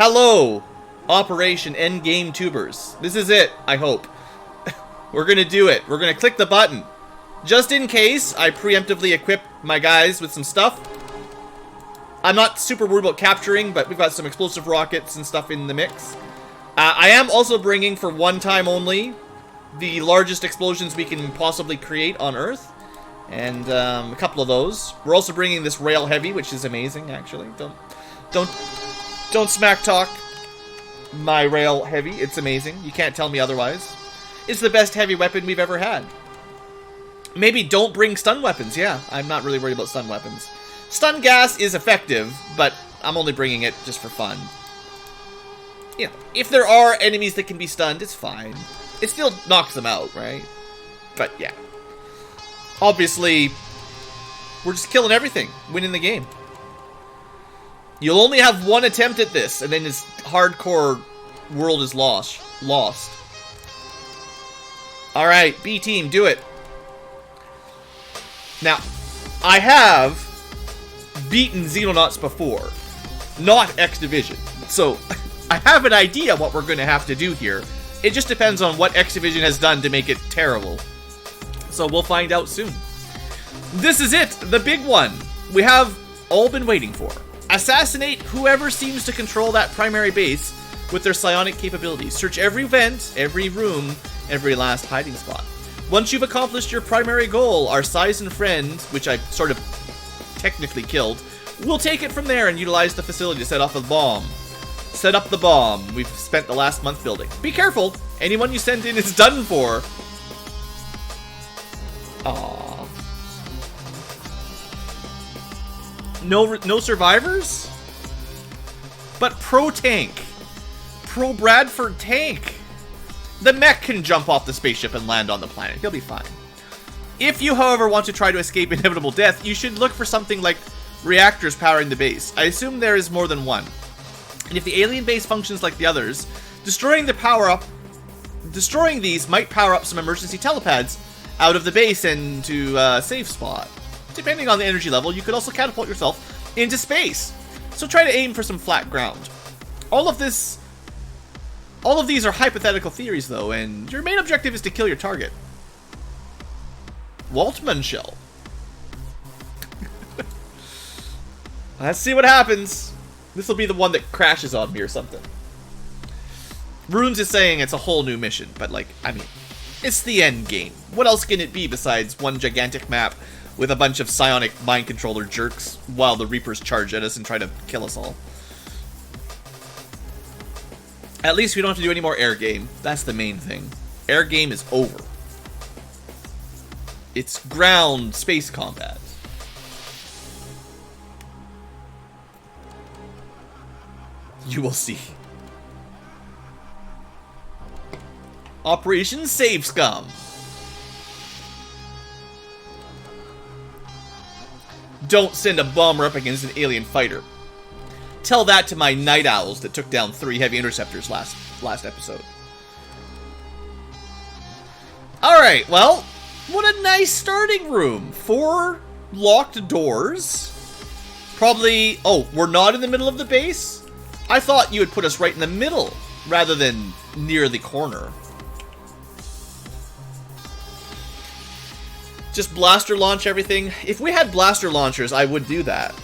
Hello, Operation Endgame Tubers. This is it, I hope. We're gonna do it. We're gonna click the button. Just in case, I preemptively equip my guys with some stuff. I'm not super worried about capturing, but we've got some explosive rockets and stuff in the mix. I am also bringing, for one time only, the largest explosions we can possibly create on Earth. And a couple of those. We're also bringing this rail heavy, which is amazing, actually. Don't smack talk my rail heavy. It's amazing. You can't tell me otherwise. It's the best heavy weapon we've ever had. Maybe don't bring stun weapons. Yeah, I'm not really worried about stun weapons. Stun gas is effective, but I'm only bringing it just for fun. You know, if there are enemies that can be stunned, it's fine. It still knocks them out, right? But yeah. Obviously, we're just killing everything, winning the game. You'll only have one attempt at this, and then this hardcore world is lost. Alright, B team, do it. Now, I have beaten Xenonauts before, not X Division. So, I have an idea what we're going to have to do here. It just depends on what X Division has done to make it terrible. So we'll find out soon. This is it, the big one. We have all been waiting for. Assassinate whoever seems to control that primary base with their psionic capabilities. Search every vent, every room, every last hiding spot. Once you've accomplished your primary goal, our Sizen friend, which I sort of technically killed, will take it from there and utilize the facility to set off a bomb. Set up the bomb we've spent the last month building. Be careful, anyone you send in is done for. Aww. No survivors? But pro tank. Pro Bradford tank. The mech can jump off the spaceship and land on the planet. He'll be fine. If you, however, want to try to escape inevitable death, you should look for something like reactors powering the base. I assume there is more than one. And if the alien base functions like the others, destroying these might power up some emergency telepads out of the base and to a safe spot. Depending on the energy level, you could also catapult yourself into space. So try to aim for some flat ground. All of these are hypothetical theories, though, and your main objective is to kill your target. Waltman shell. Let's see what happens. This will be the one that crashes on me or something. Runes is saying it's a whole new mission, but like, I mean, it's the end game. What else can it be besides one gigantic map with a bunch of psionic mind controller jerks while the Reapers charge at us and try to kill us all? At least we don't have to do any more air game. That's the main thing. Air game is over. It's ground space combat. You will see. Operation Save Scum. Don't send a bomber up against an alien fighter. Tell that to my night owls that took down 3 heavy interceptors last episode. Alright, well, what a nice starting room. 4 locked doors. Probably... Oh, we're not in the middle of the base? I thought you would put us right in the middle, rather than near the corner. Just blaster launch everything. If we had blaster launchers, I would do that.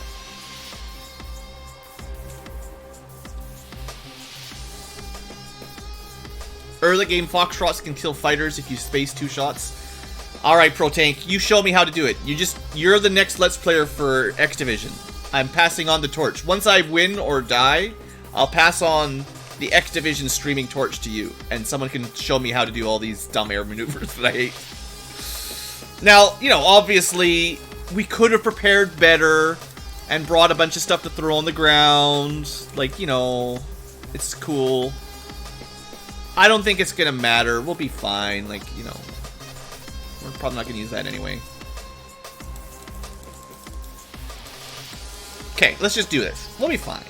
Early game Foxtrots can kill fighters if you space 2 shots. Alright, Pro Tank, you show me how to do it. You're the next Let's Player for X Division. I'm passing on the torch. Once I win or die, I'll pass on the X Division streaming torch to you, and someone can show me how to do all these dumb air maneuvers that I hate. Now, you know, obviously, we could have prepared better and brought a bunch of stuff to throw on the ground. Like, you know, it's cool. I don't think it's gonna matter. We'll be fine. Like, you know, we're probably not gonna use that anyway. Okay, let's just do this. We'll be fine.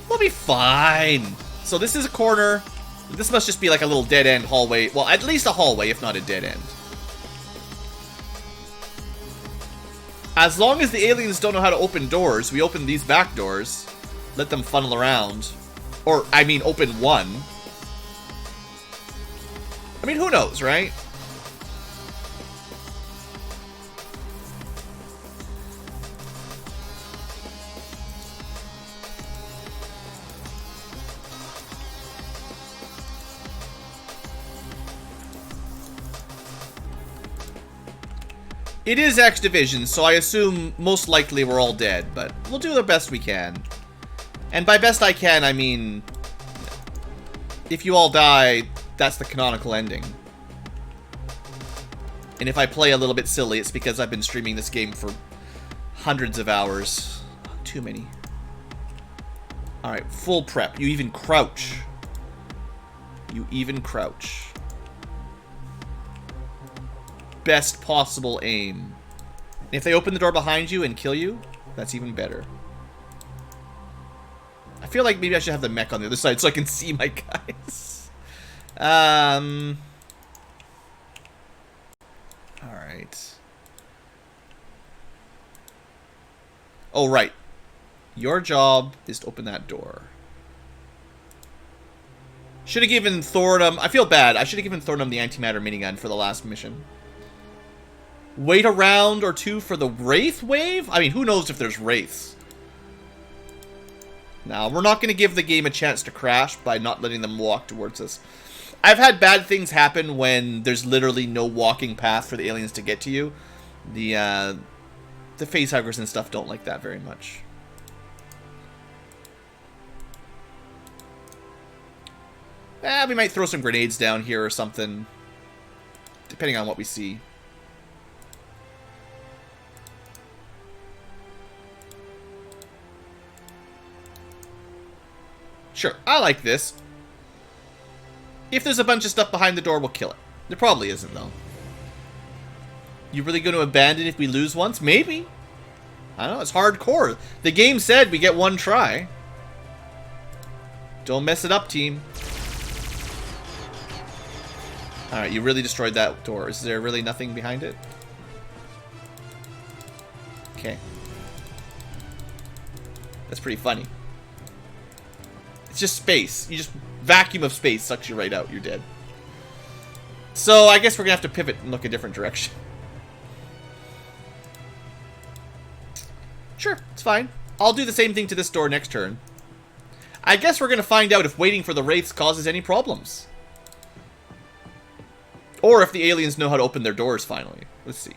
We'll be fine. So this is a corner. This must just be like a little dead-end hallway. Well, at least a hallway, if not a dead end. As long as the aliens don't know how to open doors, we open these back doors. let them funnel around. Or, I mean, open one. I mean, who knows, right? It is X Division, so I assume most likely we're all dead, but we'll do the best we can. And by best I can, I mean, if you all die, that's the canonical ending. And if I play a little bit silly, it's because I've been streaming this game for hundreds of hours. Too many. Alright, full prep. You even crouch. You even crouch. Best possible aim. If they open the door behind you and kill you, that's even better. I feel like maybe I should have the mech on the other side so I can see my guys. Alright. Oh, right. Your job is to open that door. Should have given Thornum... I feel bad. I should have given Thornum the antimatter minigun for the last mission. Wait a round or two for the Wraith wave? I mean, who knows if there's Wraiths? Now, we're not going to give the game a chance to crash by not letting them walk towards us. I've had bad things happen when there's literally no walking path for the aliens to get to you. The facehuggers and stuff don't like that very much. We might throw some grenades down here or something, depending on what we see. Sure, I like this. If there's a bunch of stuff behind the door, we'll kill it. There probably isn't, though. You really going to abandon if we lose once? Maybe. I don't know, it's hardcore. The game said we get one try. Don't mess it up, team. Alright, you really destroyed that door. Is there really nothing behind it? Okay. That's pretty funny. It's just space. You just vacuum of space sucks you right out. You're dead. So I guess we're gonna have to pivot and look a different direction. Sure, it's fine. I'll do the same thing to this door next turn. I guess we're gonna find out if waiting for the Wraiths causes any problems. Or if the aliens know how to open their doors finally. Let's see.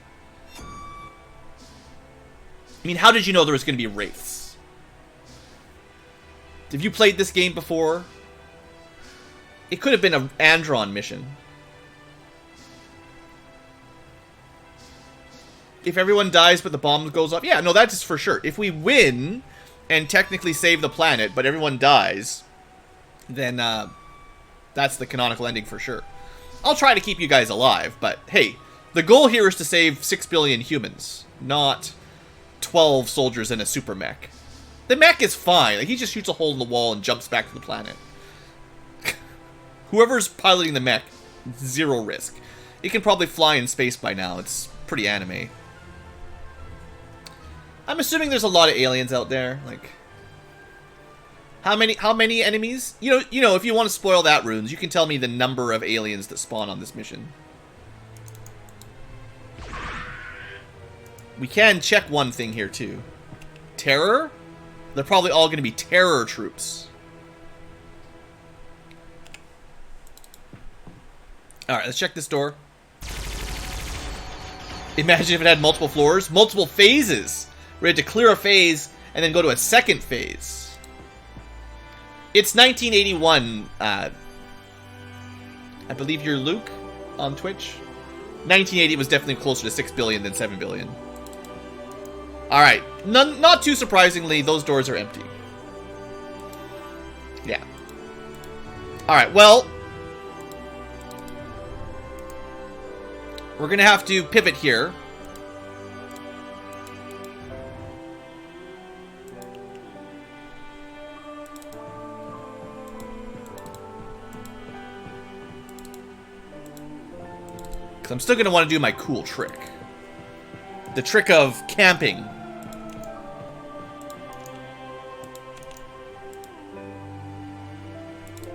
I mean, how did you know there was gonna be Wraiths? Have you played this game before? It could have been an Andron mission. If everyone dies but the bomb goes off. Yeah, no, that's for sure. If we win and technically save the planet, but everyone dies, then that's the canonical ending for sure. I'll try to keep you guys alive, but hey, the goal here is to save 6 billion humans, not 12 soldiers in a super mech. The mech is fine. Like, he just shoots a hole in the wall and jumps back to the planet. Whoever's piloting the mech, zero risk. It can probably fly in space by now. It's pretty anime. I'm assuming there's a lot of aliens out there. Like, how many enemies? You know, if you want to spoil that, Runes, you can tell me the number of aliens that spawn on this mission. We can check one thing here too. Terror? They're probably all going to be terror troops. Alright, let's check this door. Imagine if it had multiple floors. Multiple phases. We had to clear a phase and then go to a second phase. It's 1981. I believe you're Luke on Twitch. 1980 was definitely closer to 6 billion than 7 billion. Alright, not too surprisingly, those doors are empty. Yeah. Alright, well, we're gonna have to pivot here. Because I'm still gonna want to do my cool trick. The trick of camping.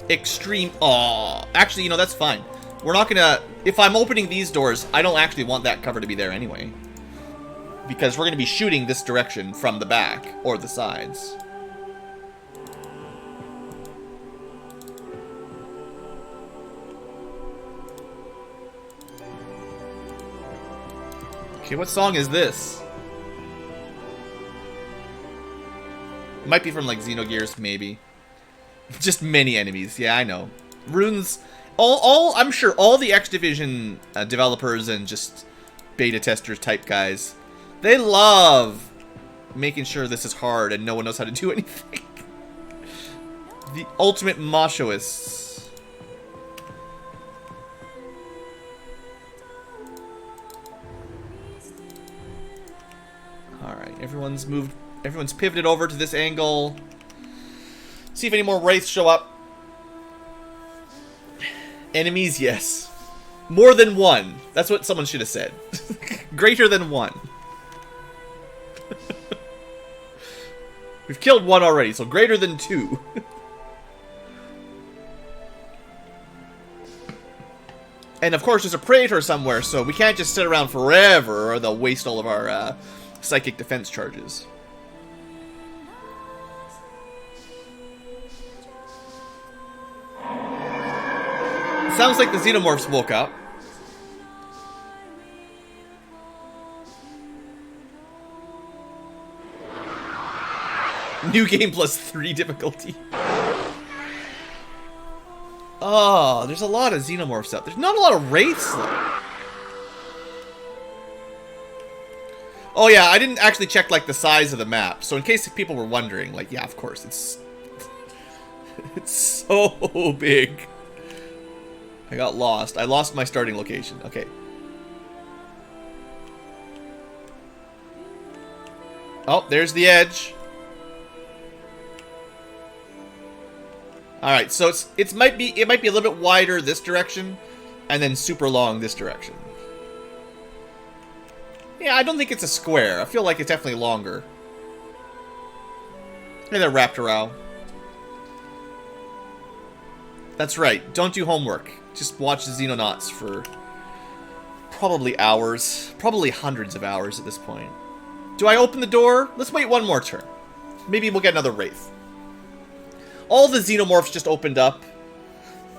extreme... Aw. Actually, you know, that's fine. We're not gonna... If I'm opening these doors, I don't actually want that cover to be there anyway. Because we're gonna be shooting this direction from the back, or the sides. Okay, what song is this? Might be from, like, Xenogears, maybe. Just many enemies. Yeah, I know. Runes... I'm sure all the X Division developers and just beta testers type guys, they love making sure this is hard and no one knows how to do anything. The ultimate machoists. Alright, everyone's pivoted over to this angle. See if any more wraiths show up. Enemies, yes. More than one. That's what someone should have said. Greater than one. We've killed one already, so greater than two. And of course, there's a Praetor somewhere, so we can't just sit around forever or they'll waste all of our psychic defense charges. Sounds like the Xenomorphs woke up. New game plus 3 difficulty. Oh, there's a lot of Xenomorphs out. There's not a lot of Wraiths, though. Oh yeah, I didn't actually check, like, the size of the map. So in case people were wondering, like, yeah, of course, it's... it's so big. I got lost. I lost my starting location. Okay. Oh, there's the edge. Alright, so it might be a little bit wider this direction, and then super long this direction. Yeah, I don't think it's a square. I feel like it's definitely longer. Hey there, Raptorau. That's right. Don't do homework. Just watch the Xenonauts for probably hours. Probably hundreds of hours at this point. Do I open the door? Let's wait one more turn. Maybe we'll get another Wraith. All the Xenomorphs just opened up.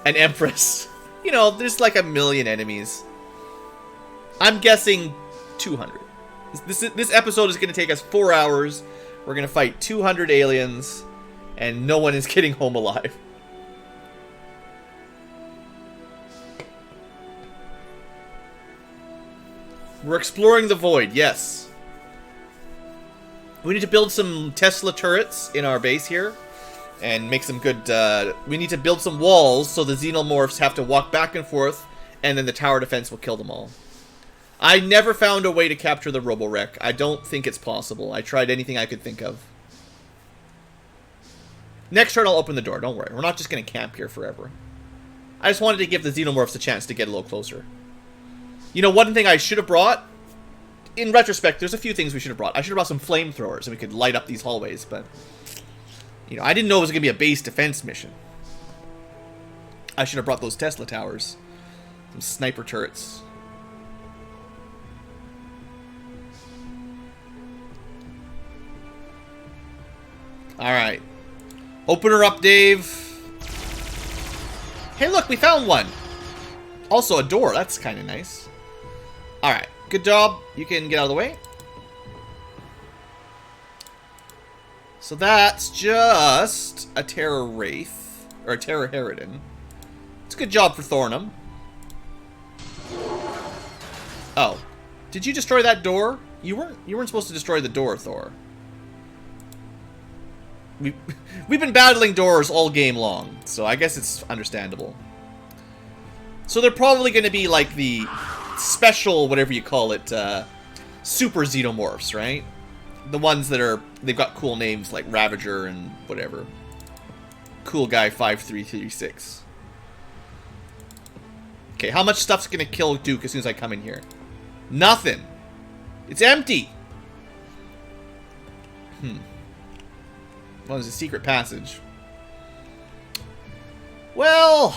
An Empress. You know, there's like a million enemies. I'm guessing 200. This episode is going to take us 4 hours. We're going to fight 200 aliens. And no one is getting home alive. We're exploring the void, yes. We need to build some Tesla turrets in our base here. And make some good... we need to build some walls so the Xenomorphs have to walk back and forth. And then the tower defense will kill them all. I never found a way to capture the Roborec. I don't think it's possible. I tried anything I could think of. Next turn I'll open the door, don't worry. We're not just going to camp here forever. I just wanted to give the Xenomorphs a chance to get a little closer. You know, one thing I should have brought... In retrospect, there's a few things we should have brought. I should have brought some flamethrowers and we could light up these hallways, but... You know, I didn't know it was going to be a base defense mission. I should have brought those Tesla towers. Some sniper turrets. Alright. Open her up, Dave. Hey, look, we found one. Also, a door. That's kind of nice. Alright. Good job. You can get out of the way. So that's just a Terror Wraith. Or a Terror Harridan. It's a good job for Thornum. Oh. Did you destroy that door? You weren't supposed to destroy the door, Thor. We've been battling doors all game long, so I guess it's understandable. So they're probably going to be like the special, whatever you call it, super Xenomorphs, right? The ones that are, they've got cool names like Ravager and whatever. Cool Guy 5336. Okay, how much stuff's going to kill Duke as soon as I come in here? Nothing. It's empty. Well, there's a secret passage. Well,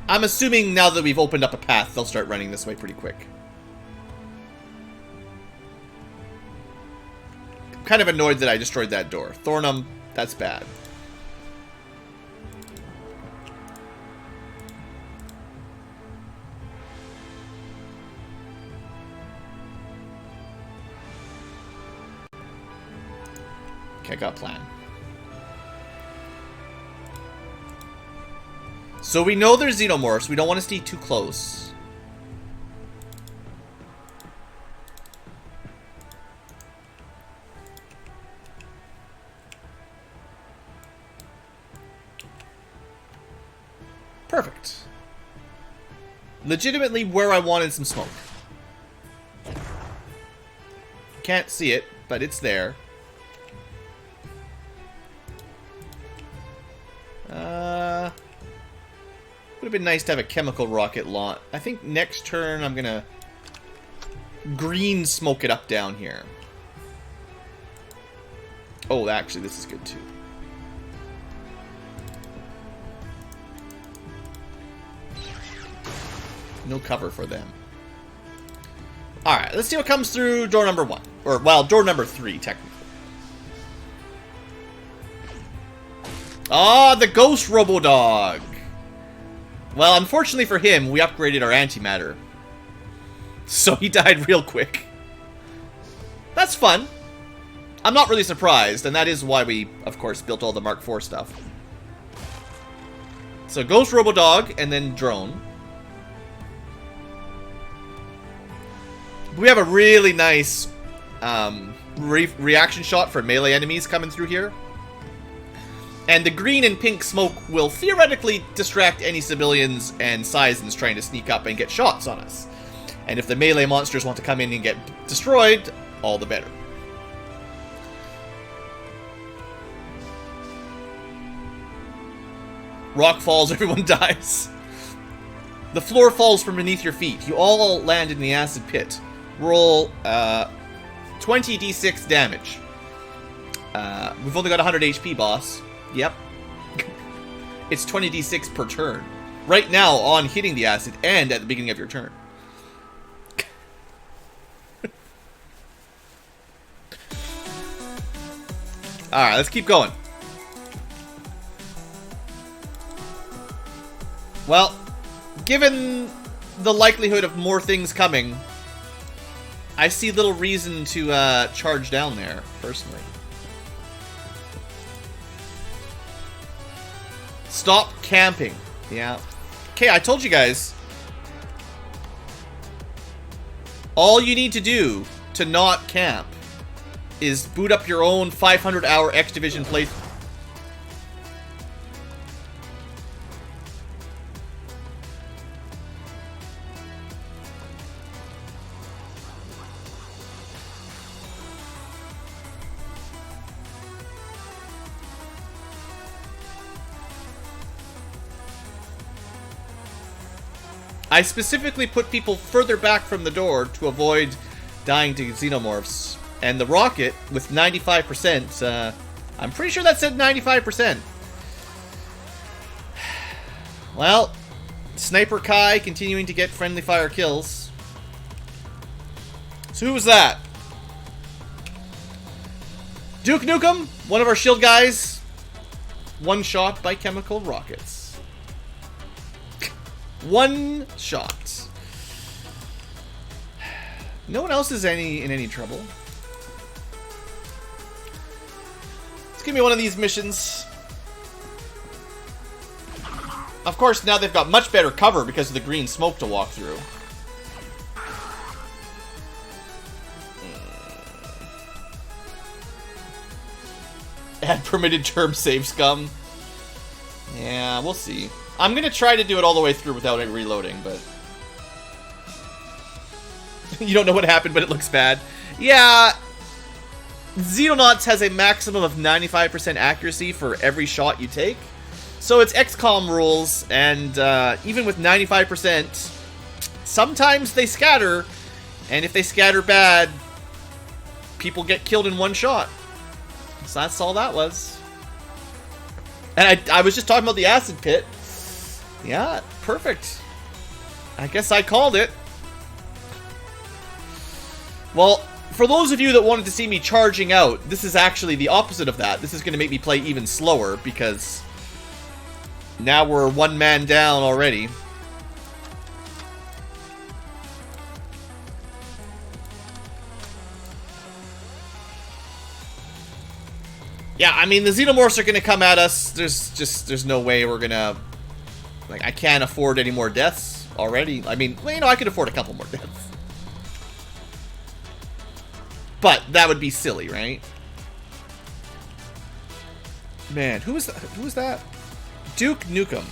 I'm assuming now that we've opened up a path, they'll start running this way pretty quick. I'm kind of annoyed that I destroyed that door. Thornum, that's bad. Okay, I got a plan. So we know there's xenomorphs. We don't want to stay too close. Perfect. Legitimately where I wanted some smoke. Can't see it, but it's there. Would have been nice to have a chemical rocket launch. I think next turn I'm gonna green smoke it up down here. Oh, actually, this is good too. No cover for them. Alright, let's see what comes through door number 1. Or, well, door number 3, technically. Ah, the Ghost Robo-Dog! Well, unfortunately for him, we upgraded our antimatter. So he died real quick. That's fun. I'm not really surprised, and that is why we, of course, built all the Mark IV stuff. So Ghost Robo-Dog, and then Drone. We have a really nice reaction shot for melee enemies coming through here. And the green and pink smoke will theoretically distract any civilians and Seisons trying to sneak up and get shots on us. And if the melee monsters want to come in and get destroyed, all the better. Rock falls, everyone dies. The floor falls from beneath your feet. You all land in the acid pit. Roll 20d6 damage. We've only got 100 HP, boss. Yep. It's 20d6 per turn. Right now, on hitting the acid and at the beginning of your turn. Alright, let's keep going. Well, given the likelihood of more things coming, I see little reason to charge down there, personally. Stop camping. Yeah. Okay, I told you guys. All you need to do to not camp is boot up your own 500-hour X Division playthrough. I specifically put people further back from the door to avoid dying to xenomorphs. And the rocket, with 95%, I'm pretty sure that said 95%. Well, Sniper Kai continuing to get friendly fire kills. So who was that? Duke Nukem, one of our shield guys, one shot by chemical rockets. One shot. No one else is in any trouble. Let's give me one of these missions. Of course, now they've got much better cover because of the green smoke to walk through. Add permitted term save scum. Yeah, we'll see. I'm going to try to do it all the way through without it reloading, but... You don't know what happened, but it looks bad. Yeah, Xenonauts has a maximum of 95% accuracy for every shot you take. So it's XCOM rules, and even with 95%, sometimes they scatter, and if they scatter bad, people get killed in one shot. So that's all that was. And I was just talking about the acid pit. Yeah, perfect. I guess I called it. Well, for those of you that wanted to see me charging out, this is actually the opposite of that. This is going to make me play even slower because now we're one man down already. Yeah, I mean, the Xenomorphs are going to come at us. There's no way we're going to... Like, I can't afford any more deaths already. I mean, well, you know, I could afford a couple more deaths. But that would be silly, right? Man, who was that? Duke Nukem.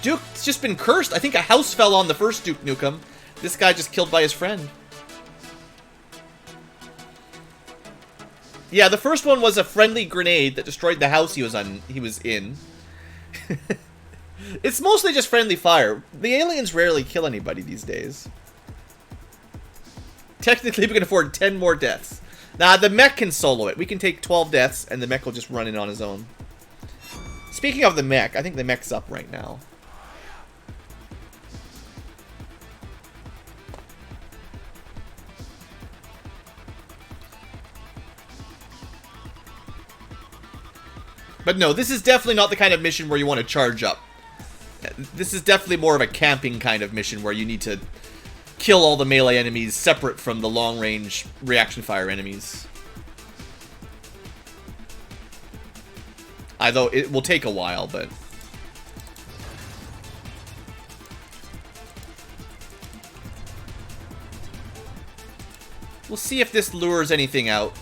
Duke's just been cursed. I think a house fell on the first Duke Nukem. This guy just killed by his friend. Yeah, the first one was a friendly grenade that destroyed the house he was in. It's mostly just friendly fire. The aliens rarely kill anybody these days. Technically, we can afford 10 more deaths. Nah, the mech can solo it. We can take 12 deaths, and the mech will just run in on his own. Speaking of the mech, I think the mech's up right now. But no, this is definitely not the kind of mission where you want to charge up. This is definitely more of a camping kind of mission where you need to kill all the melee enemies separate from the long-range reaction fire enemies. Although it will take a while, but... We'll see if this lures anything out.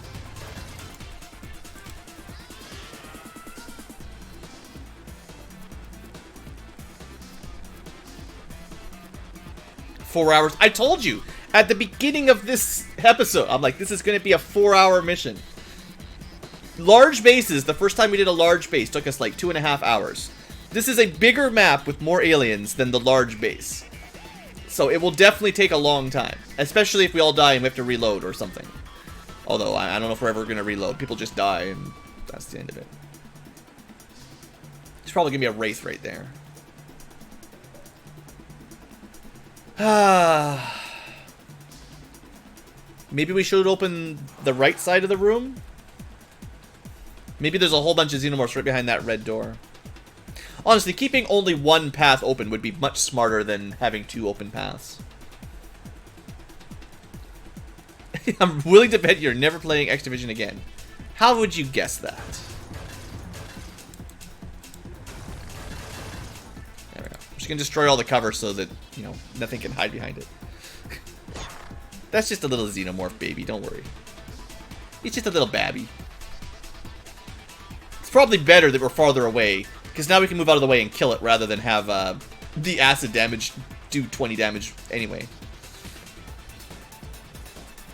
Four hours. I told you at the beginning of this episode, I'm like, this is going to be a 4-hour mission. Large bases, the first time we did a large base took us like 2.5 hours. This is a bigger map with more aliens than the large base. So it will definitely take a long time, especially if we all die and we have to reload or something. Although, I don't know if we're ever going to reload. People just die and that's the end of it. There's probably going to be a wraith right there. Maybe we should open the right side of the room? Maybe there's a whole bunch of Xenomorphs right behind that red door. Honestly, keeping only one path open would be much smarter than having 2 open paths. I'm willing to bet you're never playing X Division again. How would you guess that? There we go. I'm just gonna destroy all the cover so that, you know, nothing can hide behind it. That's just a little Xenomorph baby, don't worry. He's just a little babby. It's probably better that we're farther away, because now we can move out of the way and kill it rather than have the acid damage do 20 damage anyway.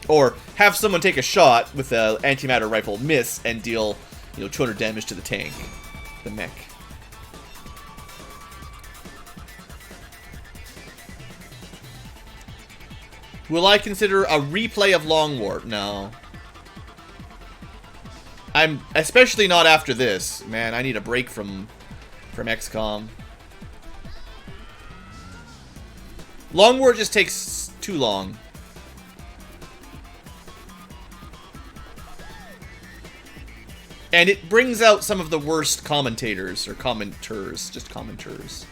Or have someone take a shot with an antimatter rifle, miss, and deal, you know, 200 damage to the tank, the mech. Will I consider a replay of Long War? No. I'm especially not after this. Man, I need a break from XCOM. Long War just takes too long. And it brings out some of the worst commentators, or commenters, just commenters.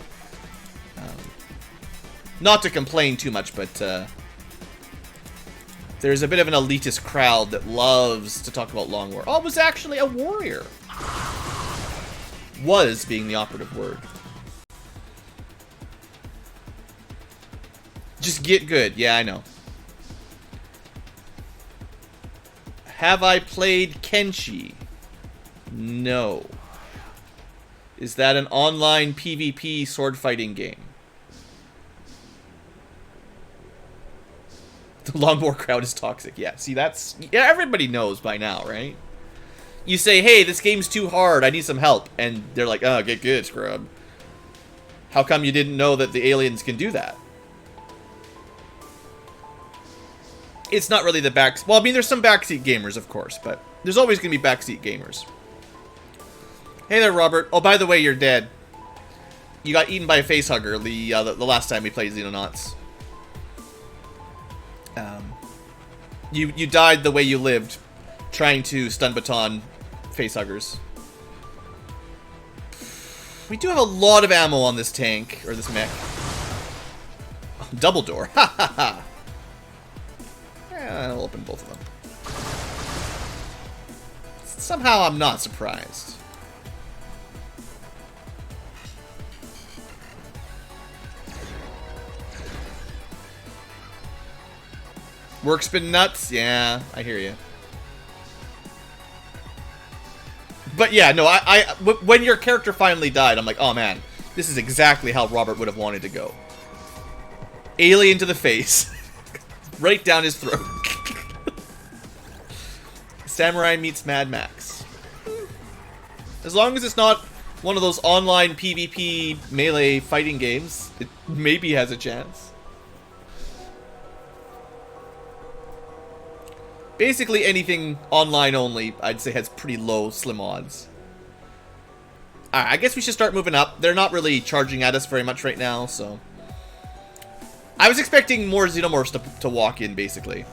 Not to complain too much, but there's a bit of an elitist crowd that loves to talk about Long War. Oh, it was actually a warrior. Was being the operative word. Just get good. Yeah, I know. Have I played Kenshi? No. Is that an online PvP sword fighting game? The Long War crowd is toxic. Yeah, see, that's... Yeah, everybody knows by now, right? You say, hey, this game's too hard, I need some help. And they're like, oh, get good, scrub. How come you didn't know that the aliens can do that? It's not really the back... Well, I mean, there's some backseat gamers, of course, but there's always going to be backseat gamers. Hey there, Robert. Oh, by the way, you're dead. You got eaten by a facehugger the last time we played Xenonauts. You died the way you lived, trying to stun baton facehuggers. We do have a lot of ammo on this tank, or this mech. Oh, double door. Ha ha ha. Yeah, I'll open both of them. Somehow I'm not surprised. Work's been nuts? Yeah, I hear you. But yeah, no, when your character finally died, I'm like, oh man, this is exactly how Robert would have wanted to go. Alien to the face. Right down his throat. Samurai meets Mad Max. As long as it's not one of those online PvP melee fighting games, it maybe has a chance. Basically anything online only, I'd say, has pretty low, slim odds. Alright, I guess we should start moving up. They're not really charging at us very much right now, so... I was expecting more Xenomorphs to walk in, basically.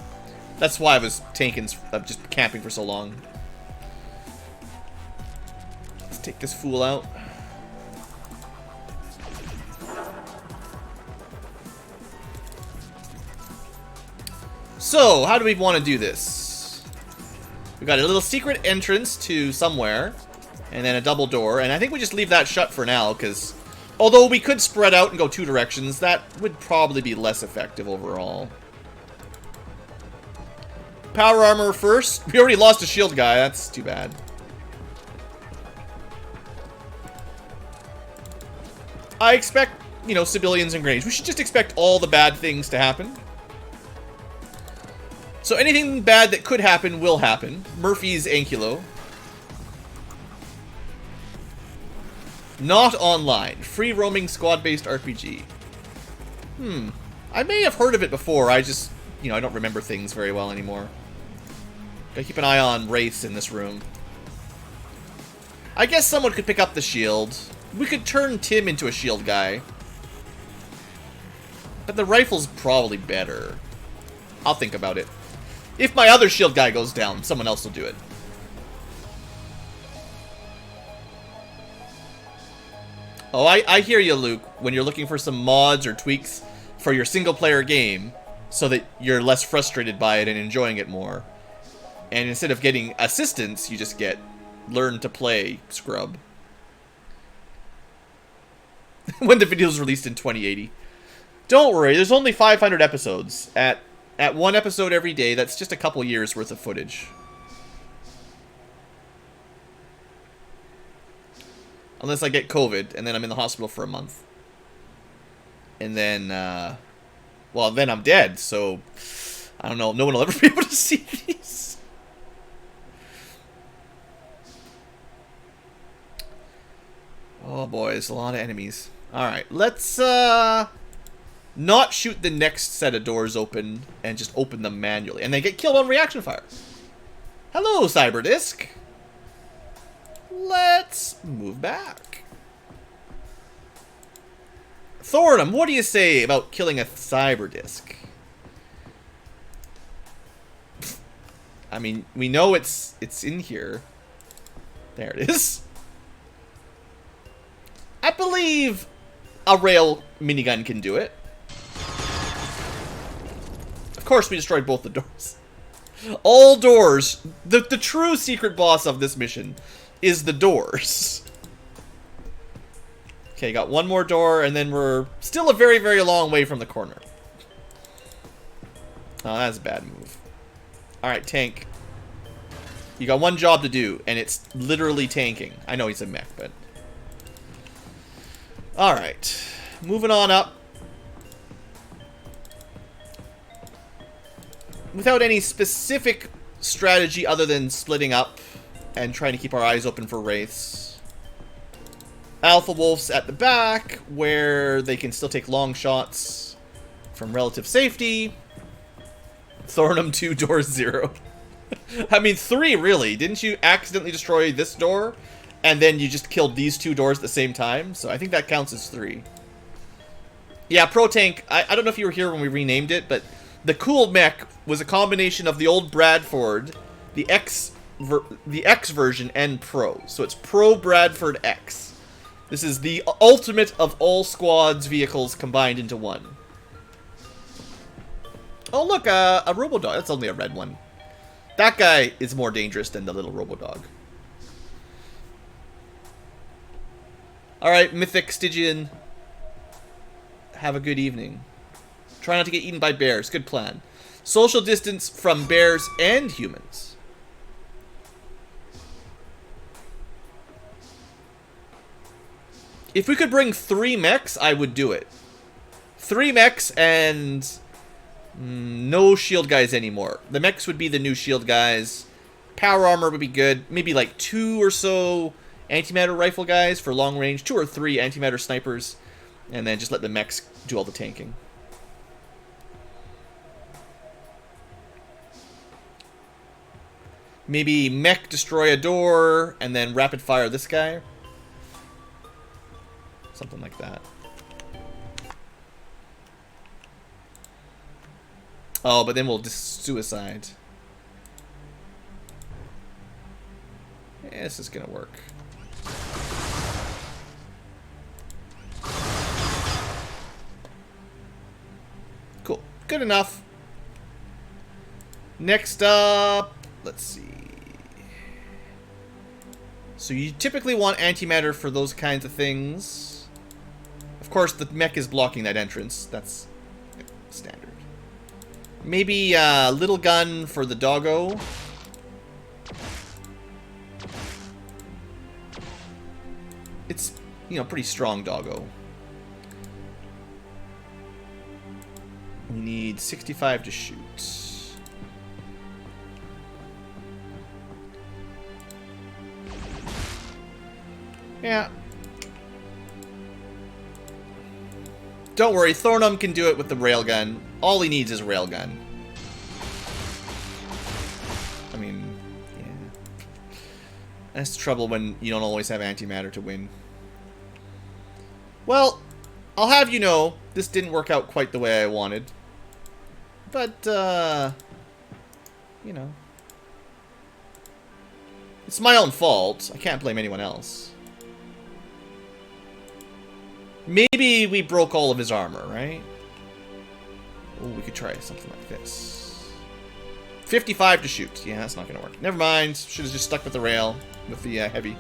That's why I was tanking, just camping for so long. Let's take this fool out. So, how do we want to do this? We've got a little secret entrance to somewhere, and then a double door, and I think we just leave that shut for now, because although we could spread out and go two directions, that would probably be less effective overall. Power armor first. We already lost a shield guy, that's too bad. I expect, you know, civilians and grenades. We should just expect all the bad things to happen. So anything bad that could happen will happen. Murphy's Ankylo. Not online. Free roaming squad-based RPG. I may have heard of it before. I just, you know, I don't remember things very well anymore. Gotta keep an eye on Wraiths in this room. I guess someone could pick up the shield. We could turn Tim into a shield guy. But the rifle's probably better. I'll think about it. If my other shield guy goes down, someone else will do it. Oh, I hear you, Luke, when you're looking for some mods or tweaks for your single-player game so that you're less frustrated by it and enjoying it more. And instead of getting assistance, you just get learn to play scrub. When the video's released in 2080. Don't worry, there's only 500 episodes. At one episode every day, that's just a couple years worth of footage. Unless I get COVID, and then I'm in the hospital for a month. And then, well, then I'm dead, so... I don't know, no one will ever be able to see these. Oh boy, there's a lot of enemies. Alright, let's, not shoot the next set of doors open and just open them manually. And they get killed on reaction fire. Hello, Cyberdisk. Let's move back. Thornum, what do you say about killing a Cyberdisk? I mean, we know it's in here. There it is. I believe a rail minigun can do it. Of course, we destroyed both the doors. All doors. The true secret boss of this mission is the doors. Okay, got one more door, and then we're still a very, very long way from the corner. Oh, that's a bad move. Alright, tank. You got one job to do, and it's literally tanking. I know he's a mech, but... Alright. Moving on up. Without any specific strategy other than splitting up and trying to keep our eyes open for wraiths. Alpha Wolf's at the back, where they can still take long shots from relative safety. Thornum 2, door 0. I mean, 3, really. Didn't you accidentally destroy this door? And then you just killed these 2 doors at the same time? So I think that counts as 3. Yeah, Pro Tank, I don't know if you were here when we renamed it, but the cool mech was a combination of the old Bradford, the X version, and Pro. So it's Pro Bradford X. This is the ultimate of all squads vehicles combined into one. Oh, look, a Robodog. That's only a red one. That guy is more dangerous than the little Robodog. Alright, Mythic Stygian. Have a good evening. Try not to get eaten by bears. Good plan. Social distance from bears and humans. If we could bring 3 mechs, I would do it. 3 mechs and no shield guys anymore. The mechs would be the new shield guys. Power armor would be good. Maybe like 2 or so antimatter rifle guys for long range. 2 or 3 antimatter snipers. And then just let the mechs do all the tanking. Maybe mech destroy a door and then rapid fire this guy. Something like that. Oh, but then we'll just suicide. Yeah, this is gonna work. Cool. Good enough. Next up, let's see. So you typically want antimatter for those kinds of things. Of course, the mech is blocking that entrance. That's standard. Maybe a little gun for the doggo. It's, you know, pretty strong doggo. We need 65 to shoot. Yeah. Don't worry, Thornum can do it with the railgun. All he needs is a railgun. I mean, yeah. That's the trouble when you don't always have antimatter to win. Well, I'll have you know, this didn't work out quite the way I wanted. But, you know. It's my own fault. I can't blame anyone else. Maybe we broke all of his armor, right? Oh, we could try something like this. 55 to shoot. Yeah, that's not going to work. Never mind. Should have just stuck with the rail, with the heavy.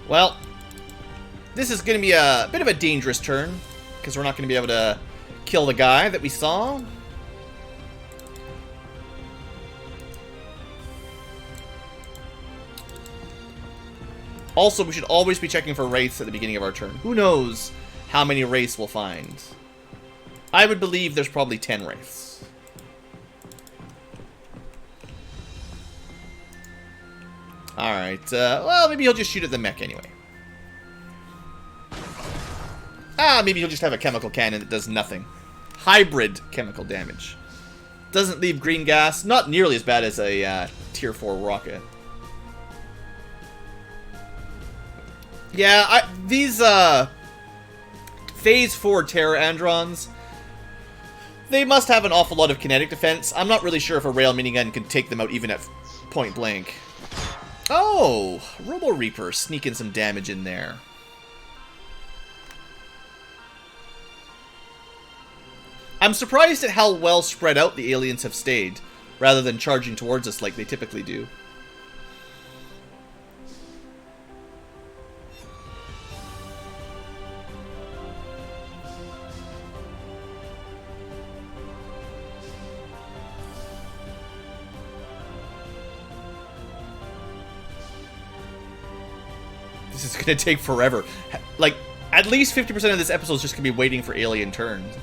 Well, this is going to be a bit of a dangerous turn, because we're not going to be able to kill the guy that we saw. Also, we should always be checking for wraiths at the beginning of our turn. Who knows how many wraiths we'll find. I would believe there's probably 10 wraiths. Alright, well, maybe he'll just shoot at the mech anyway. Ah, maybe he'll just have a chemical cannon that does nothing. Hybrid chemical damage. Doesn't leave green gas. Not nearly as bad as a tier 4 rocket. Yeah, these Phase 4 Terror Androns, they must have an awful lot of kinetic defense. I'm not really sure if a rail minigun can take them out even at point blank. Oh, Robo Reaper sneaking some damage in there. I'm surprised at how well spread out the aliens have stayed, rather than charging towards us like they typically do. This is gonna take forever. Like, at least 50% of this episode is just gonna be waiting for alien turns.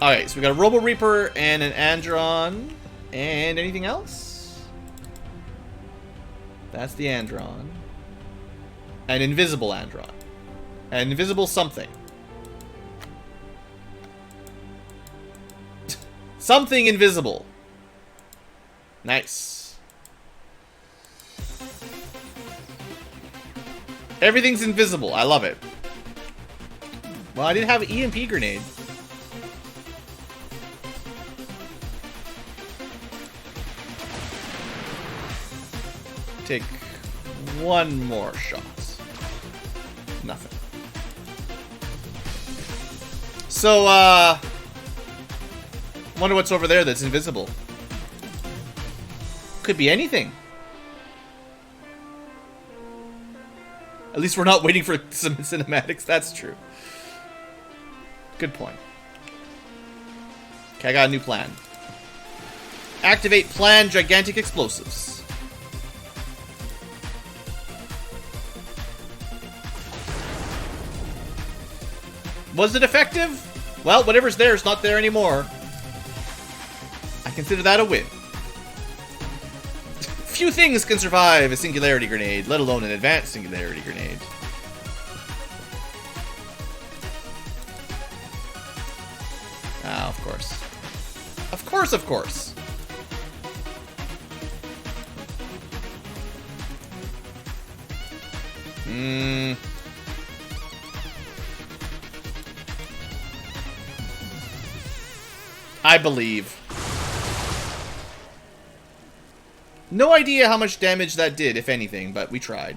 Alright, so we got a Robo Reaper and an Andron. And anything else? That's the Andron. An invisible Andron. An invisible something. Something invisible. Nice. Everything's invisible. I love it. Well, I didn't have an EMP grenade. Take one more shot. Nothing. So, wonder what's over there that's invisible. Could be anything. At least we're not waiting for some cinematics, that's true. Good point. Okay, I got a new plan. Activate plan gigantic explosives. Was it effective? Well, whatever's there is not there anymore. I consider that a win. Few things can survive a singularity grenade, let alone an advanced singularity grenade. Ah, of course. Of course, of course. I believe. No idea how much damage that did, if anything, but we tried.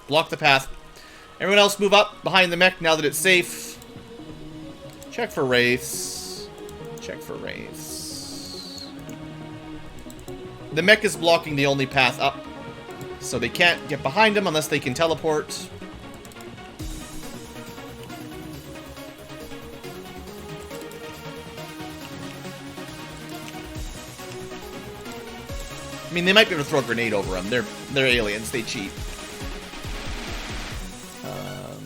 Block the path. Everyone else move up behind the mech now that it's safe. Check for wraiths. Check for wraiths. The mech is blocking the only path up, so they can't get behind him unless they can teleport. I mean, they might be able to throw a grenade over them. They're aliens. They cheat. I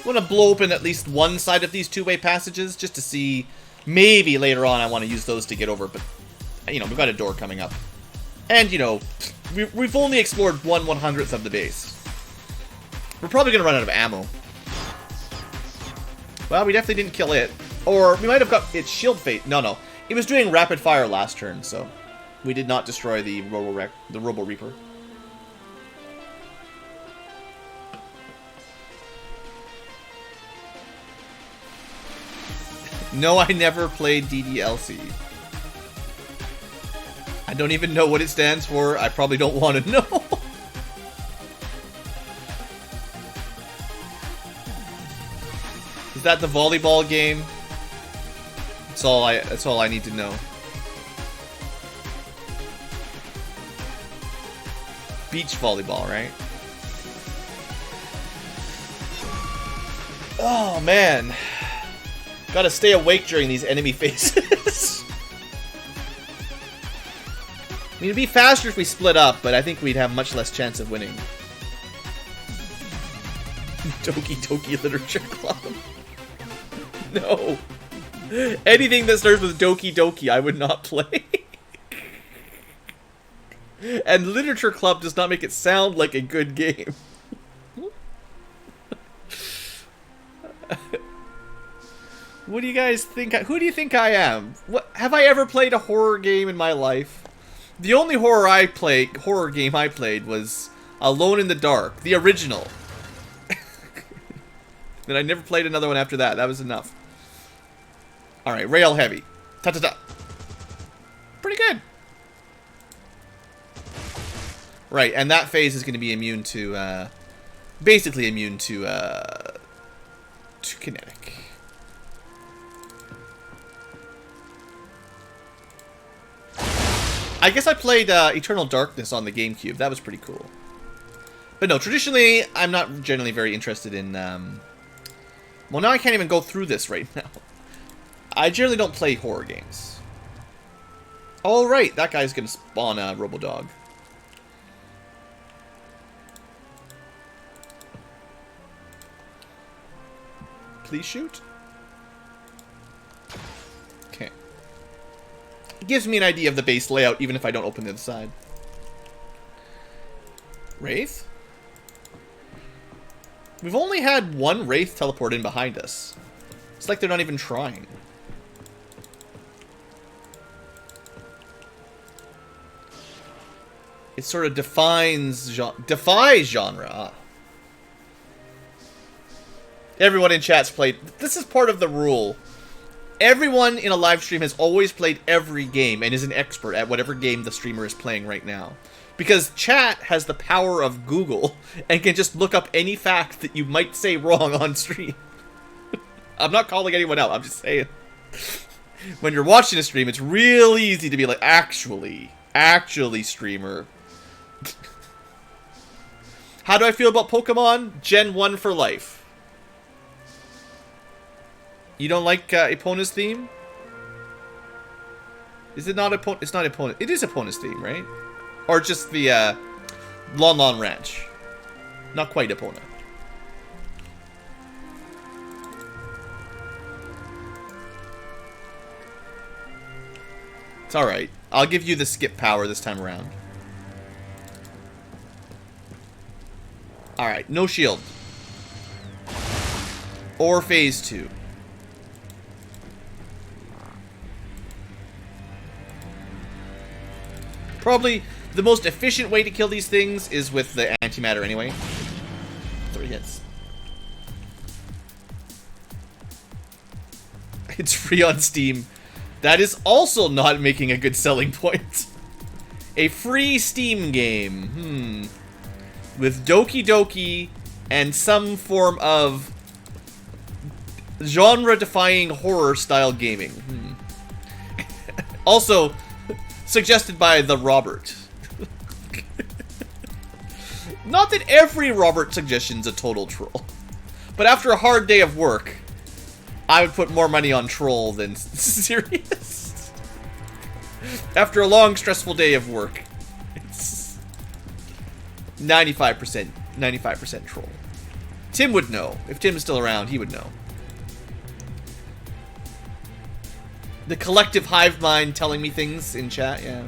want to blow open at least one side of these two-way passages just to see. Maybe later on I want to use those to get over, but you know, we've got a door coming up, and you know, we've only explored 1/100th of the base. We're probably gonna run out of ammo. Well, we definitely didn't kill it, or we might have got its shield fate. No, it was doing rapid fire last turn, so. We did not destroy the Robo Reaper. No, I never played DDLC. I don't even know what it stands for. I probably don't want to know. Is that the volleyball game? That's all I need to know. Beach volleyball, right? Oh, man. Gotta stay awake during these enemy phases. I mean, it'd be faster if we split up, but I think we'd have much less chance of winning. Doki Doki Literature Club. No. Anything that starts with Doki Doki, I would not play. And Literature Club does not make it sound like a good game. What do you guys think? Who do you think I am? What have I ever played a horror game in my life? The only horror game I played was Alone in the Dark, the original. Then I never played another one after that. That was enough. All right, rail heavy. Ta-ta-ta. Pretty good. Right, and that phase is going to be immune to, basically immune to kinetic. I guess I played Eternal Darkness on the GameCube. That was pretty cool. But no, traditionally, I'm not generally very interested in, well, now I can't even go through this right now. I generally don't play horror games. Oh, right, that guy's going to spawn a Robodog. Please shoot. Okay. It gives me an idea of the base layout, even if I don't open the other side. Wraith? We've only had one Wraith teleport in behind us. It's like they're not even trying. It sort of defies genre. Ah. Everyone in chat's played. This is part of the rule. Everyone in a live stream has always played every game and is an expert at whatever game the streamer is playing right now. Because chat has the power of Google and can just look up any fact that you might say wrong on stream. I'm not calling anyone out, I'm just saying. When you're watching a stream, it's real easy to be like, actually, streamer. How do I feel about Pokemon? Gen 1 for life. You don't like Epona's theme? Is it not Epona? It's not Epona. It is Epona's theme, right? Or just the Lon Lon Ranch. Not quite Epona. It's alright. I'll give you the skip power this time around. Alright, no shield. Or phase 2. Probably the most efficient way to kill these things is with the antimatter anyway. 3 hits. It's free on Steam. That is also not making a good selling point. A free Steam game. With Doki Doki and some form of genre-defying horror-style gaming. Also, suggested by the Robert. Not that every Robert suggestion's a total troll. But after a hard day of work, I would put more money on troll than serious. After a long, stressful day of work, it's 95% troll. Tim would know. If Tim is still around, he would know. The collective hive mind telling me things in chat, yeah.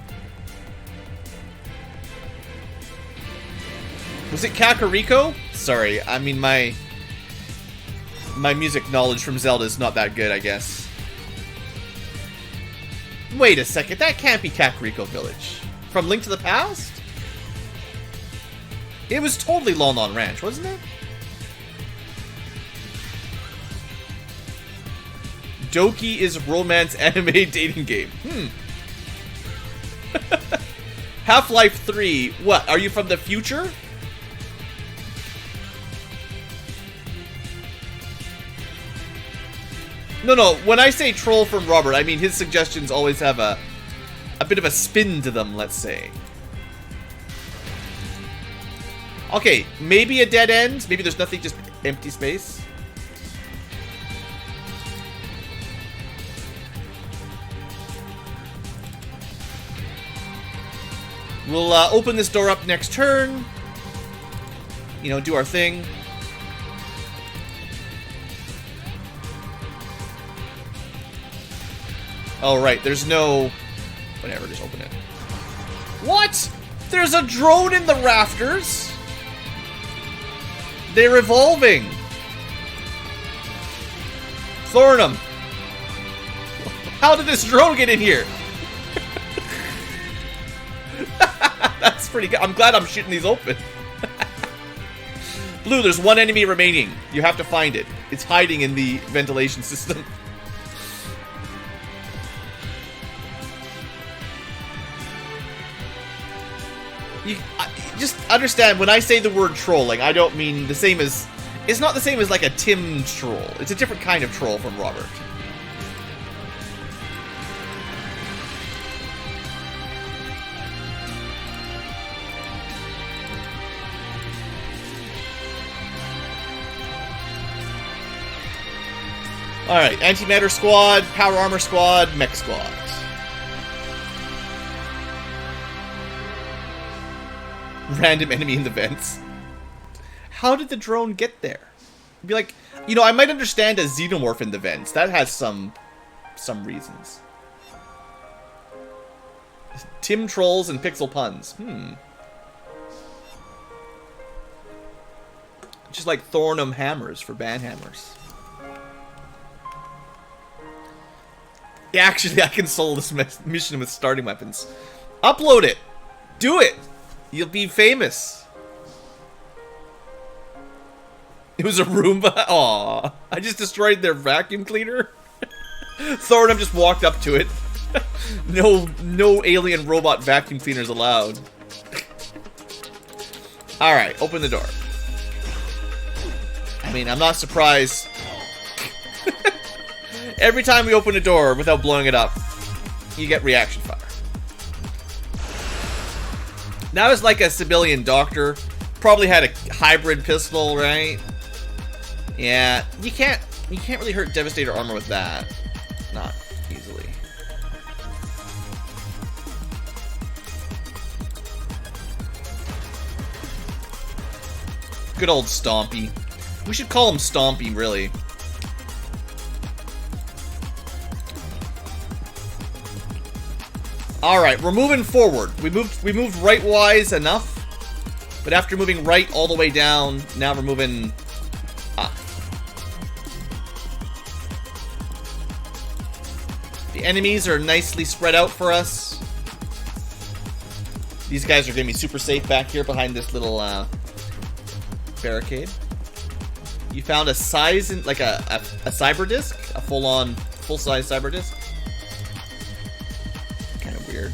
Was it Kakariko? Sorry, I mean my music knowledge from Zelda is not that good, I guess. Wait a second, that can't be Kakariko Village. From Link to the Past? It was totally Lon Lon Ranch, wasn't it? Doki is romance anime dating game. Half-Life 3. What? Are you from the future? No. When I say troll from Robert, I mean his suggestions always have a bit of a spin to them, let's say. Okay, maybe a dead end. Maybe there's nothing, just empty space. We'll open this door up next turn. You know, do our thing. Oh, right. There's no... Whatever, just open it. What? There's a drone in the rafters? They're evolving. Thornum. How did this drone get in here? That's pretty good. I'm glad I'm shooting these open. Blue, there's one enemy remaining. You have to find it. It's hiding in the ventilation system. Just understand, when I say the word trolling, I don't mean the same as... It's not the same as like a Tim troll. It's a different kind of troll from Robert. Alright, Antimatter Squad, Power Armor Squad, Mech Squad. Random enemy in the vents. How did the drone get there? Be like, you know, I might understand a xenomorph in the vents. That has some reasons. Tim trolls and pixel puns. Just like Thornham hammers for banhammers. Yeah, actually, I can solve this mission with starting weapons. Upload it. Do it. You'll be famous. It was a Roomba. Aw, I just destroyed their vacuum cleaner. Thornham just walked up to it. No alien robot vacuum cleaners allowed. All right, open the door. I mean, I'm not surprised. Every time we open a door without blowing it up, you get reaction fire. That was like a civilian doctor. Probably had a hybrid pistol, right? Yeah, you can't really hurt Devastator armor with that. Not easily. Good old Stompy. We should call him Stompy, really. Alright, we're moving forward. We moved right-wise enough. But after moving right all the way down, now we're moving up. The enemies are nicely spread out for us. These guys are going to be super safe back here behind this little barricade. You found a size, like a cyber disc? A full-on, full-size cyber disc? Kind of weird.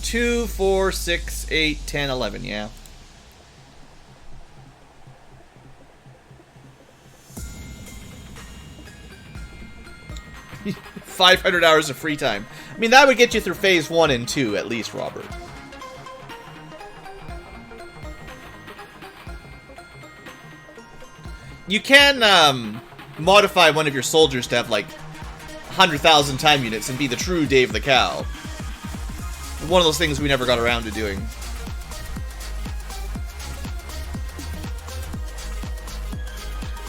2, 4, 6, 8, 10, 11, yeah. $500 hours of free time. I mean, that would get you through phase 1 and 2, at least, Robert. You can modify one of your soldiers to have like 100,000 time units and be the true Dave the Cow. One of those things we never got around to doing.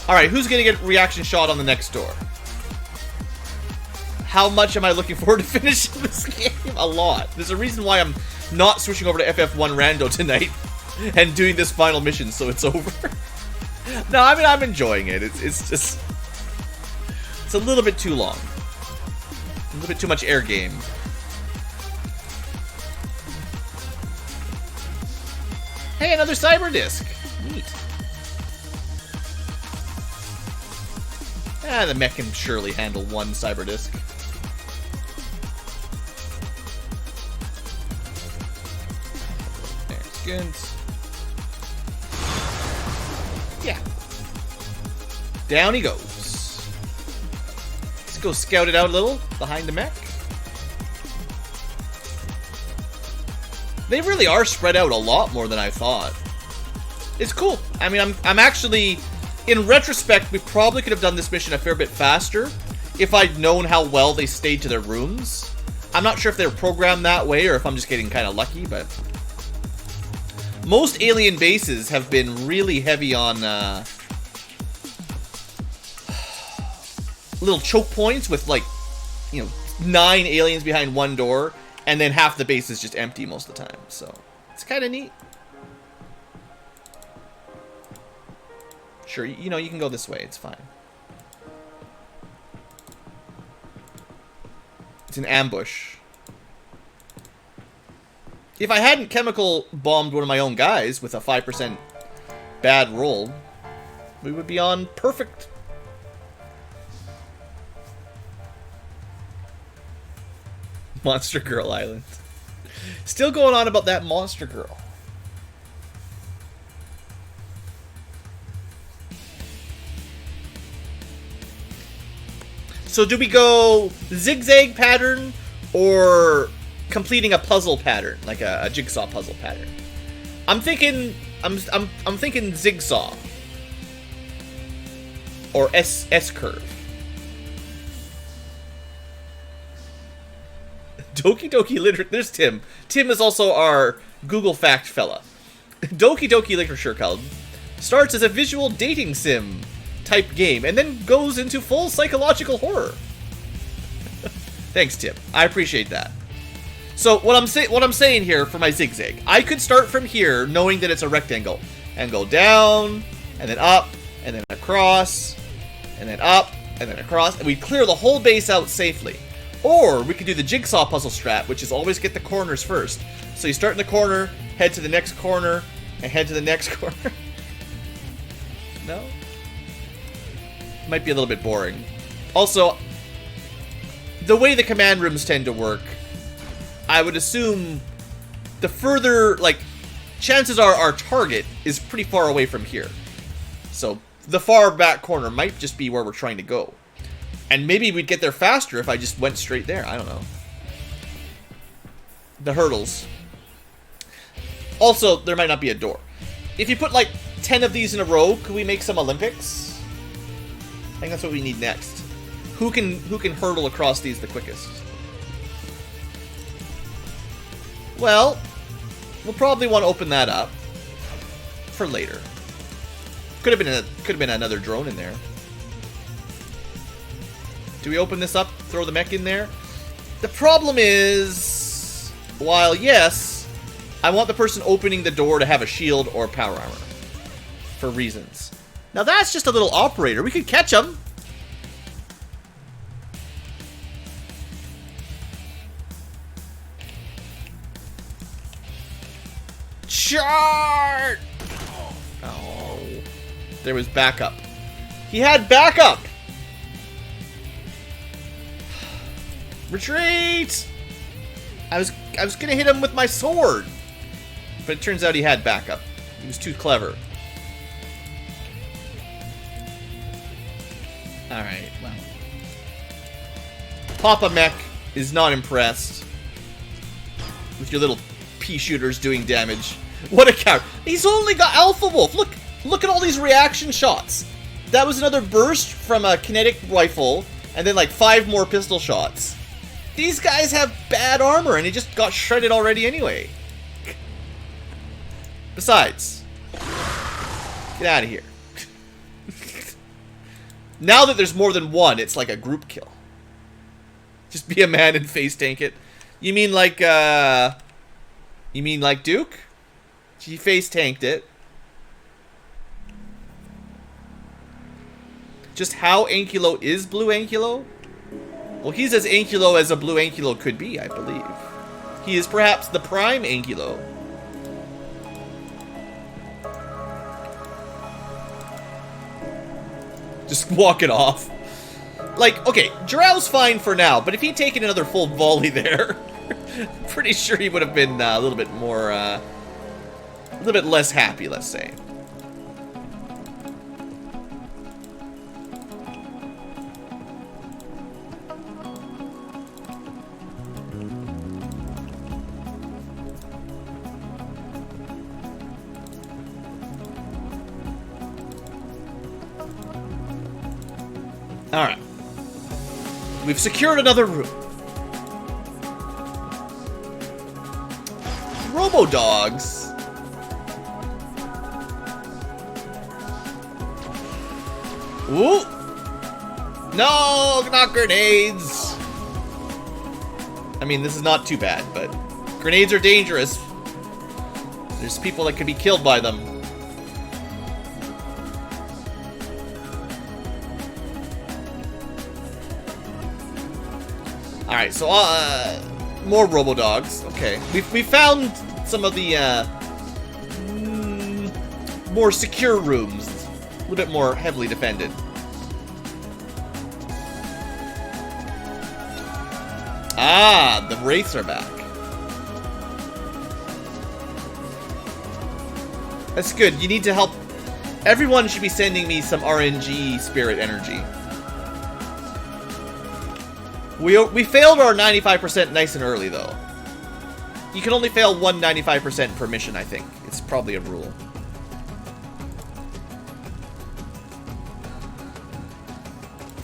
Alright, who's gonna get reaction shot on the next door? How much am I looking forward to finishing this game? A lot. There's a reason why I'm not switching over to FF1 Rando tonight and doing this final mission so it's over. No, I mean, I'm enjoying it. It's just... It's a little bit too long. A little bit too much air game. Hey, another cyber disc. Neat. Ah, the mech can surely handle one cyber disc. There's good. Yeah. Down he goes. Let's go scout it out a little behind the mech. They really are spread out a lot more than I thought. It's cool. I mean, I'm actually, in retrospect, we probably could have done this mission a fair bit faster if I'd known how well they stayed to their rooms. I'm not sure if they were programmed that way or if I'm just getting kind of lucky, but most alien bases have been really heavy on little choke points with, like, you know, 9 aliens behind one door, and then half the base is just empty most of the time. So it's kind of neat. Sure, you know, you can go this way. It's fine. It's an ambush. If I hadn't chemical bombed one of my own guys with a 5% bad roll, we would be on perfect. Monster Girl Island. Still going on about that Monster Girl. So do we go zigzag pattern or completing a puzzle pattern, like a jigsaw puzzle pattern? I'm thinking I'm thinking zigzag or S curve. Doki Doki Literature. There's Tim. Tim is also our Google Fact fella. Doki Doki Literature Club starts as a visual dating sim type game and then goes into full psychological horror. Thanks, Tim. I appreciate that. So what I'm saying here for my zigzag, I could start from here knowing that it's a rectangle and go down and then up and then across and then up and then across, and we clear the whole base out safely. Or we could do the jigsaw puzzle strat, which is always get the corners first. So you start in the corner, head to the next corner, and head to the next corner. No? Might be a little bit boring. Also, the way the command rooms tend to work, I would assume the further, like, chances are our target is pretty far away from here. So the far back corner might just be where we're trying to go. And maybe we'd get there faster if I just went straight there. I don't know. The hurdles. Also, there might not be a door. If you put like 10 of these in a row, could we make some Olympics? I think that's what we need next. Who can hurdle across these the quickest? Well, we'll probably want to open that up for later. Could have been another drone in there. Do we open this up, throw the mech in there? The problem is, while yes, I want the person opening the door to have a shield or power armor. For reasons. Now that's just a little operator. We could catch him. Chart! Oh. There was backup. He had backup! Retreat! I was gonna hit him with my sword. But it turns out he had backup. He was too clever. Alright, well. Papa Mech is not impressed with your little pea shooters doing damage. What a coward. He's only got Alpha Wolf. Look at all these reaction shots. That was another burst from a kinetic rifle, and then like 5 more pistol shots. These guys have bad armor, and he just got shredded already anyway. Besides, get out of here. Now that there's more than one, it's like a group kill. Just be a man and face tank it. You mean like Duke? He face tanked it. Just how Ankylo is BlueAnkylo? Well, he's as Ankylo as a BlueAnkylo could be, I believe. He is perhaps the prime Ankylo. Just walk it off. Like, okay, Jarrell's fine for now, but if he'd taken another full volley there, pretty sure he would have been a little bit more, a little bit less happy, let's say. Alright. We've secured another room. Robo-dogs. Ooh! No, not grenades! I mean, this is not too bad, but grenades are dangerous. There's people that could be killed by them. Alright, so, more Robo-dogs. Okay. We found some of the, more secure rooms. A little bit more heavily defended. Ah, the Wraiths are back. That's good. You need to help. Everyone should be sending me some RNG spirit energy. We failed our 95% nice and early, though. You can only fail one 95% per mission, I think. It's probably a rule.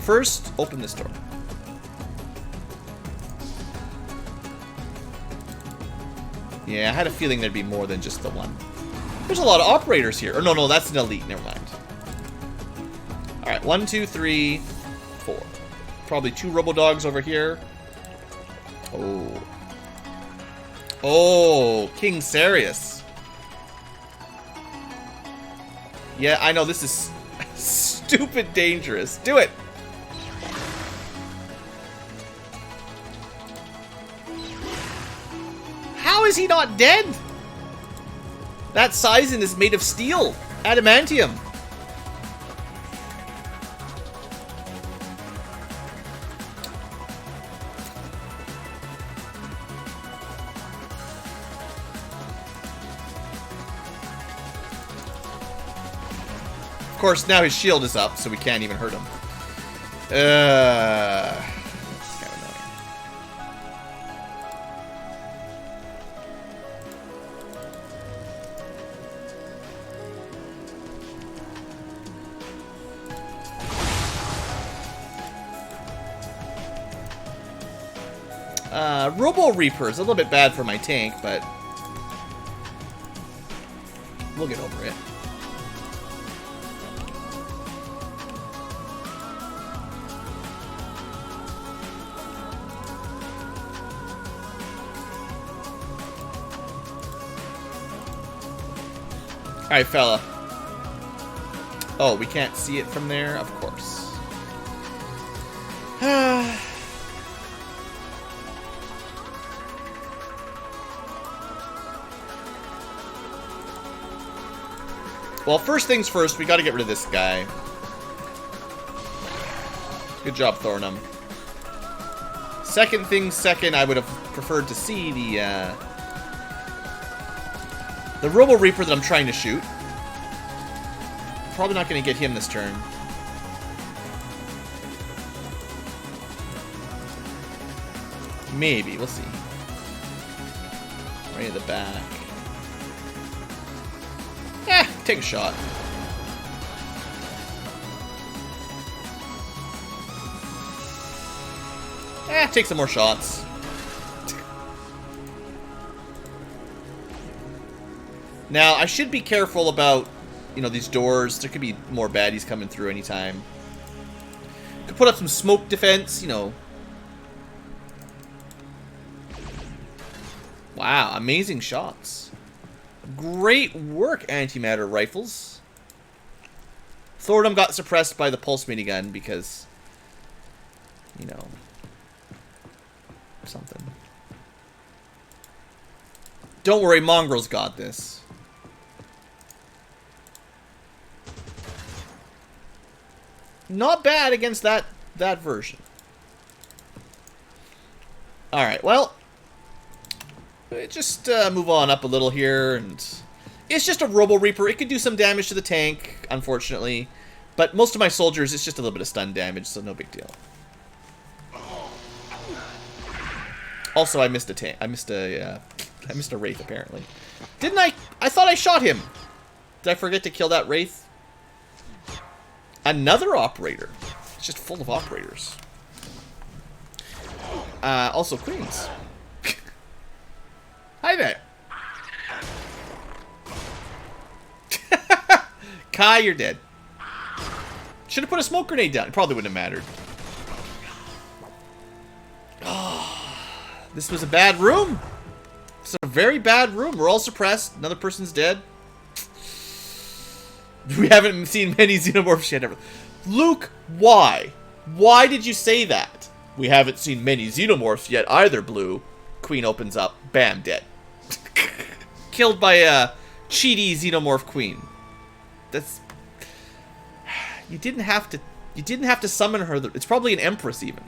First, open this door. Yeah, I had a feeling there'd be more than just the one. There's a lot of operators here. Or no, that's an elite. Never mind. Alright, 1, 2, 3, 4. Probably 2 Robodogs over here. Oh. Oh, King Sarius. Yeah, I know this is stupid dangerous. Do it. How is he not dead? That Sizen is made of steel. Adamantium. Of course, now his shield is up, so we can't even hurt him. That's kind of annoying. Robo Reaper is a little bit bad for my tank, but we'll get over it. Alright, fella. Oh, we can't see it from there? Of course. Well, first things first, we gotta get rid of this guy. Good job, Thornum. Second things second, I would have preferred to see the Robo Reaper that I'm trying to shoot. Probably not going to get him this turn. Maybe, we'll see. Right at the back. Take a shot. Take some more shots. Now, I should be careful about, you know, these doors. There could be more baddies coming through anytime. Could put up some smoke defense, you know. Wow, amazing shots. Great work, antimatter rifles. Thordum got suppressed by the pulse minigun because, you know, something. Don't worry, Mongrel's got this. Not bad against that version. Alright, well, just move on up a little here, and it's just a Robo Reaper. It could do some damage to the tank, unfortunately, but most of my soldiers, it's just a little bit of stun damage, so no big deal. Also, I missed a tank. I missed a Wraith, apparently. Didn't I? I thought I shot him. Did I forget to kill that Wraith? Another operator. It's just full of operators. Also queens. Hi there. Kai, you're dead. Should have put a smoke grenade down. It probably wouldn't have mattered. Oh, this was a bad room. It's a very bad room. We're all suppressed. Another person's dead. We haven't seen many xenomorphs yet ever. Luke, why? Why did you say that? We haven't seen many xenomorphs yet either, Blue. Queen opens up. Bam, dead. Killed by a cheaty xenomorph queen. That's... You didn't have to summon her. It's probably an empress even.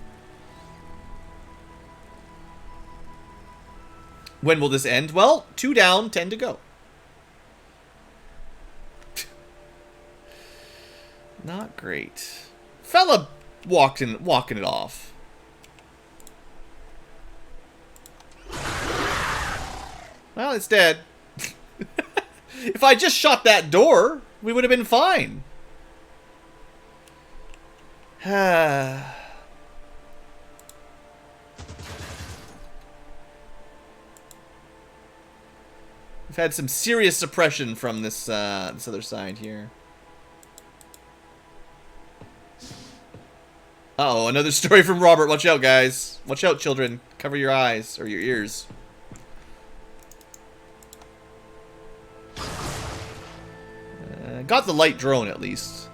When will this end? Well, 2 down, 10 to go. Not great. Fella walking it off. Well, it's dead. If I just shot that door, we would have been fine. We've had some serious suppression from this this other side here. Uh-oh, another story from Robert. Watch out, guys. Watch out, children. Cover your eyes or your ears. Got the light drone at least.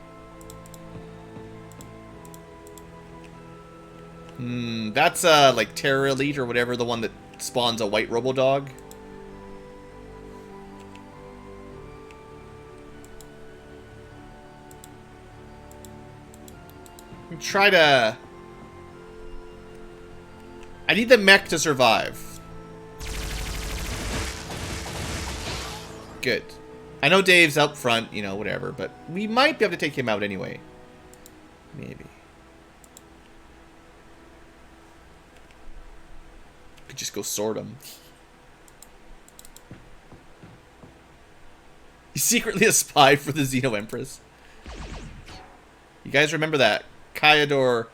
That's like Terror Elite or whatever, the one that spawns a white Robodog. Try to... I need the mech to survive. Good. I know Dave's up front, you know, whatever, but we might be able to take him out anyway. Maybe. Could just go sword him. He's secretly a spy for the Xeno Empress. You guys remember that? Kaiador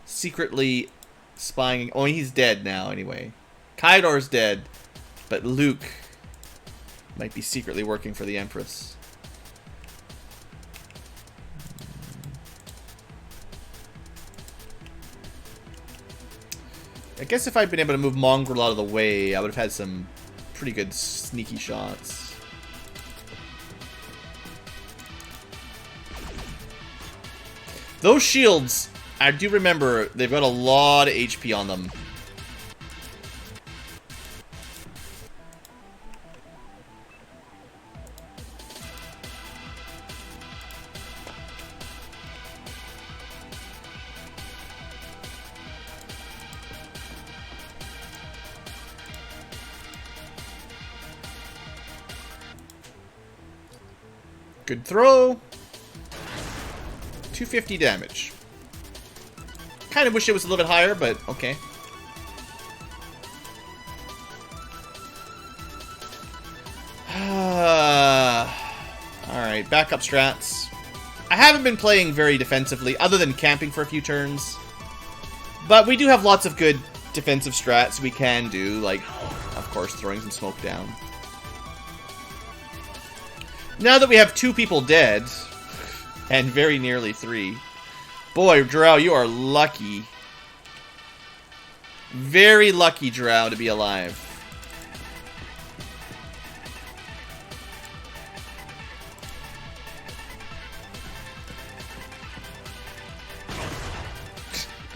secretly spying... Oh, he's dead now, anyway. Kaiador's dead, but Luke might be secretly working for the Empress. I guess if I'd been able to move Mongrel out of the way, I would have had some pretty good sneaky shots. Those shields, I do remember, they've got a lot of HP on them. Good throw. 250 damage. Kind of wish it was a little bit higher, but okay. Alright, backup strats. I haven't been playing very defensively, other than camping for a few turns. But we do have lots of good defensive strats we can do, like, of course, throwing some smoke down. Now that we have 2 people dead, and very nearly 3, boy, Drow, you are lucky. Very lucky, Drow, to be alive.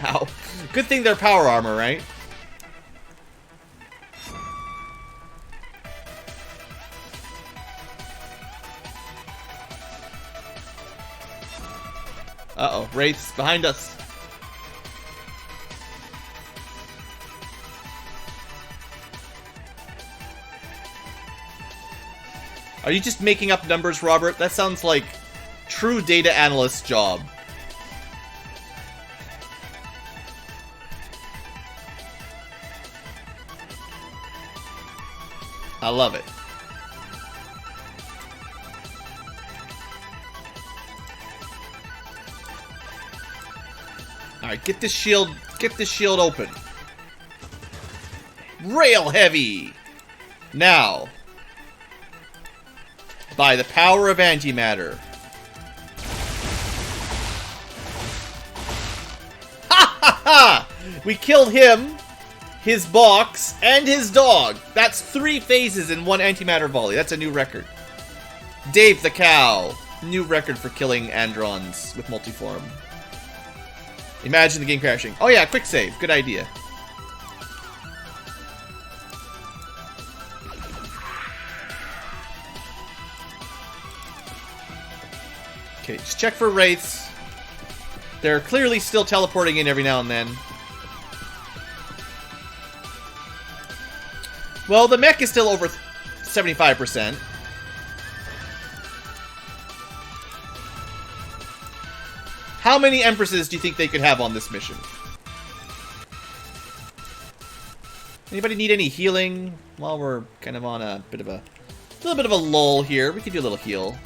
Ow. Good thing they're power armor, right? Uh-oh, Wraith's behind us. Are you just making up numbers, Robert? That sounds like true data analyst job. I love it. Alright, get this shield open. Rail heavy! Now, by the power of antimatter. Ha ha ha! We killed him, his box, and his dog. That's 3 phases in one antimatter volley. That's a new record. Dave the cow. New record for killing Androns with multiform. Imagine the game crashing. Oh yeah, quick save. Good idea. Okay, just check for wraiths. They're clearly still teleporting in every now and then. Well, the mech is still over 75%. How many Empresses do you think they could have on this mission? Anybody need any healing? While we're kind of on a little bit of a lull here, we could do a little heal.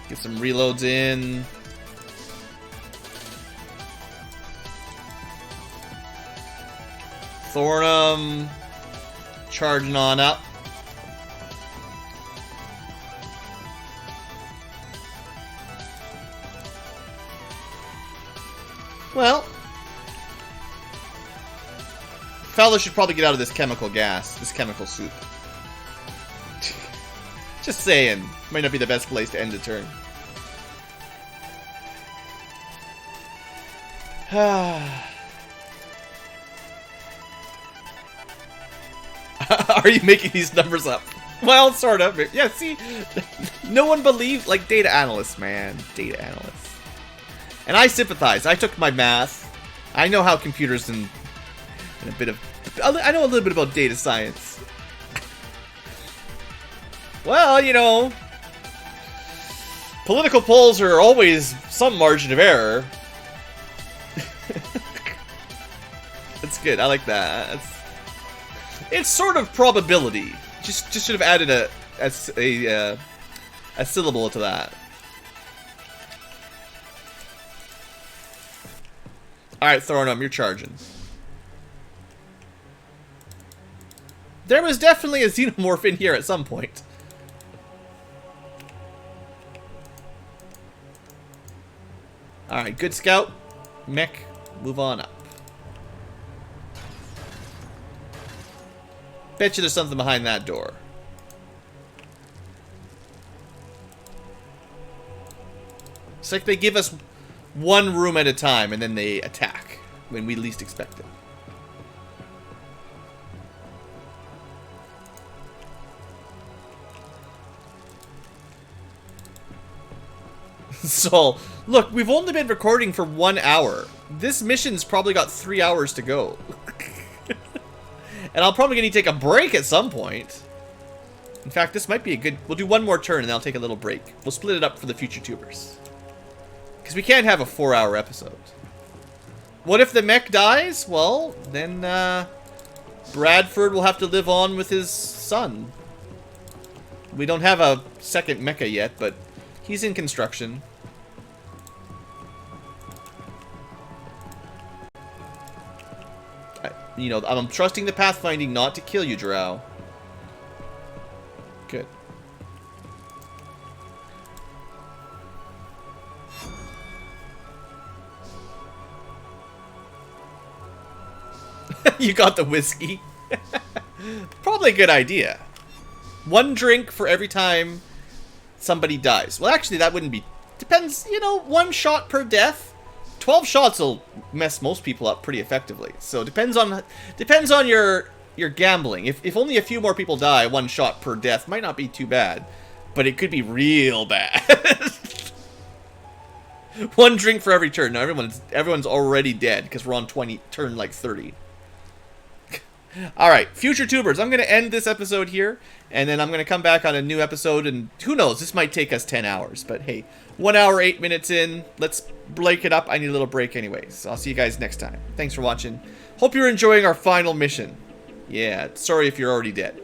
Get some reloads in. Thornum charging on up. Well, fella should probably get out of this chemical gas, this chemical soup. Just saying, might not be the best place to end a turn. Are you making these numbers up? Well, sort of. Yeah, see, no one believes, like, data analysts, man. Data analysts. And I sympathize. I took my math. I know how computers and a bit of... I know a little bit about data science. Well, you know, political polls are always some margin of error. That's good. I like that. It's sort of probability. Just should have added a syllable to that. All right, Thornum, you're charging. There was definitely a xenomorph in here at some point. All right, good scout. Mech, move on up. Bet you there's something behind that door. It's like they give us one room at a time and then they attack when we least expect it. So, look, we've only been recording for 1 hour. This mission's probably got 3 hours to go. And I'm probably going to take a break at some point. In fact, this might be a good... We'll do one more turn and then I'll take a little break. We'll split it up for the future tubers. Because we can't have a 4-hour episode. What if the mech dies? Well, then Bradford will have to live on with his son. We don't have a second mecha yet, but he's in construction. You know, I'm trusting the pathfinding not to kill you, Drow. Good. You got the whiskey. Probably a good idea. 1 drink for every time somebody dies. Well, actually, that wouldn't be... Depends, you know, 1 shot per death. 12 shots will mess most people up pretty effectively. So it depends on your gambling. If only a few more people die, 1 shot per death might not be too bad. But it could be real bad. 1 drink for every turn. Now everyone's already dead because we're on turn like 30. Alright, future tubers, I'm going to end this episode here, and then I'm going to come back on a new episode, and who knows, this might take us 10 hours, but hey, 1 hour, 8 minutes in, let's break it up. I need a little break anyways. I'll see you guys next time. Thanks for watching. Hope you're enjoying our final mission. Yeah, sorry if you're already dead.